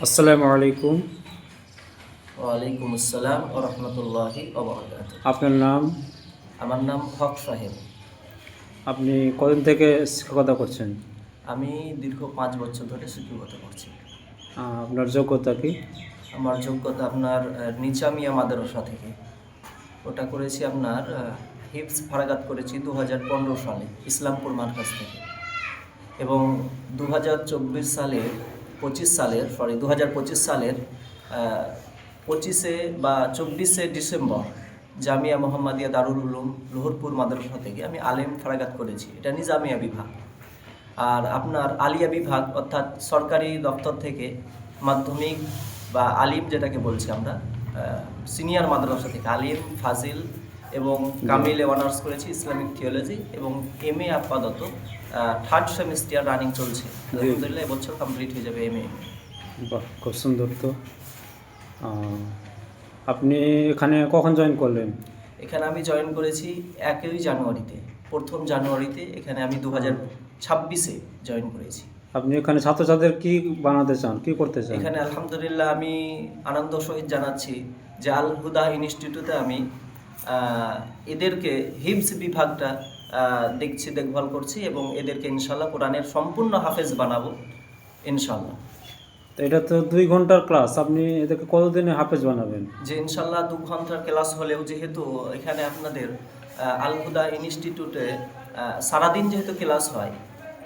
আসসালামু আলাইকুম। ওয়ালাইকুম আসসালাম ও রহমতুল্লাহি ওয়া বারাকাতুহু। আপনার নাম? আমার নাম হক সাহেব। আপনি কতদিন থেকে শিক্ষকতা করছেন? আমি দীর্ঘ 5 বছর ধরে শিক্ষকতা করছি। আপনার যোগ্যতা কি? আমার যোগ্যতা আপনার নিজামিয়া মাদ্রাসা থেকে। ওটা করেছি আপনার হিফজ ফারাগাত করেছি 2015 সালে ইসলামপুর মার্কাজ থেকে। এবং 2024 সালের 2025 সালের 25 বা 24 ডিসেম্বর জামিয়া মোহাম্মদিয়া দারুল উলুম লোহরপুর মাদ্রাসা থেকে আমি আলেম ফারাগাত করেছি। এটা নিজামিয়া বিভাগ। আর আপনার আলিয়া বিভাগ অর্থাৎ সরকারি দপ্তর থেকে মাধ্যমিক বা আলিম যেটাকে বলছি আমরা, সিনিয়র মাদ্রাসা থেকে আলিম, ফাজিল এবং কামিলে অনার্স করেছি ইসলামিক থিওলজি, এবং MA আপাতত 3rd সেমিস্টার রানিং চলছে। আলহামদুলিল্লাহ এবছর কমপ্লিট হয়ে যাবে MA। বাহ, খুব সুন্দর তো। আপনি এখানে কখন জয়েন করলেন? এখানে আমি জয়েন করেছি 1 জানুয়ারিতে, 1 জানুয়ারিতে এখানে আমি 2026-এ জয়েন করেছি। আপনি এখানে ছাত্রছাত্রীদের কি বানাতে চান, কি করতে চান? এখানে আলহামদুলিল্লাহ আমি আনন্দ সহিত জানাচ্ছি যে আল হুদা ইনস্টিটিউটে আমি এদেরকে হিফজ বিভাগটা দেখভাল করছি, এবং এদেরকে ইনশাল্লাহ কোরআনের সম্পূর্ণ হাফেজ বানাবো ইনশাল্লাহ। তো এটা তো 2 ঘন্টার ক্লাস, আপনি এদেরকে কতদিনে হাফেজ বানাবেন? যে ইনশাল্লাহ 2 ঘন্টার ক্লাস হলেও যেহেতু এখানে আপনাদের আল হুদা ইনস্টিটিউটে সারাদিন যেহেতু ক্লাস হয়,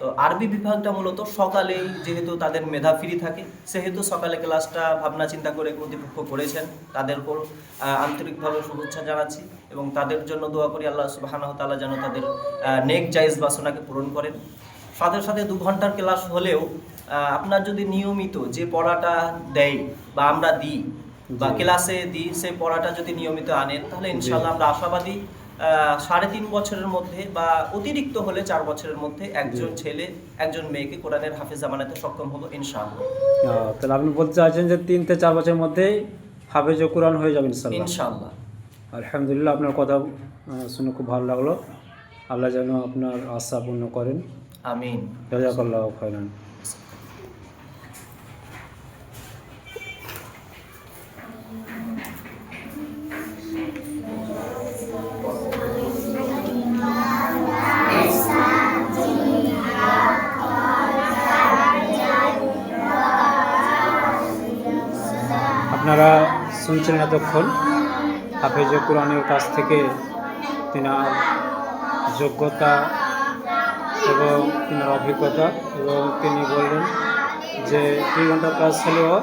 তো আরবি বিভাগটা মূলত সকালেই যেহেতু তাদের মেধা ফ্রি থাকে, সেহেতু সকালে ক্লাসটা ভাবনা চিন্তা করে কর্তৃপক্ষ করেছেন। তাদেরকেও আন্তরিকভাবে শুভেচ্ছা জানাচ্ছি, এবং তাদের জন্য দোয়া করি আল্লাহ সুবহানাহু ওয়া তাআলা যেন তাদের নেক জায়েজ বাসনাকে পূরণ করেন। সাথে সাথে 2 ঘন্টার ক্লাস হলেও আপনার যদি নিয়মিত যে পড়াটা দেয় বা আমরা দিই বা ক্লাসে দিই, সেই পড়াটা যদি নিয়মিত আনেন, তাহলে ইনশাল্লাহ আমরা আশাবাদী 3.5 বছরের মধ্যে বা অতিরিক্ত হলে 4 বছরের মধ্যে একজন ছেলে একজন মেয়েকে কোরআনের হাফেজা বানাতে সক্ষম হবো ইনশাআল্লাহ। তাহলে আপনি বলতে চাইছেন যে 3 থেকে 4 বছরের মধ্যেই হাফেজ কোরআন হয়ে যাবে ইনশাআল্লাহ। আলহামদুলিল্লাহ, আপনার কথা শুনে খুব ভালো লাগলো। আল্লাহ যেন আপনার আশা পূর্ণ করেন। আমিন। জাযাকাল্লাহু খাইরান। আপনারা শুনছিলেন এতক্ষণ হাফেজ কোরআনের কাছ থেকে তিনার যোগ্যতা এবং তিনার অভিজ্ঞতা, এবং তিনি বললেন যে 2 ঘন্টার ক্লাস হলেও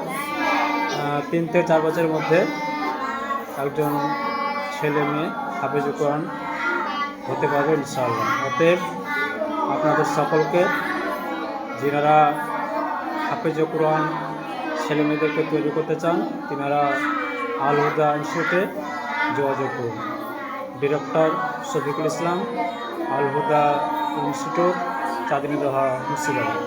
3 থেকে 4 বছরের মধ্যে একজন ছেলে মেয়ে হাফেজ কোরআন হতে পারবে ইনশাআল্লাহ। অতএব আপনাদের সকলকে, যিনারা হাফেজ কোরআন ছেলে মেয়েদেরকে তৈরি করতে চান, তিনারা আল হুদা ইনস্টিটিউটে যোগাযোগ করুন। ডিরেক্টর শফিকুল ইসলাম, আল হুদা ইনস্টিটিউট, চাঁদনী দোহা, মুর্শিদাবাদ।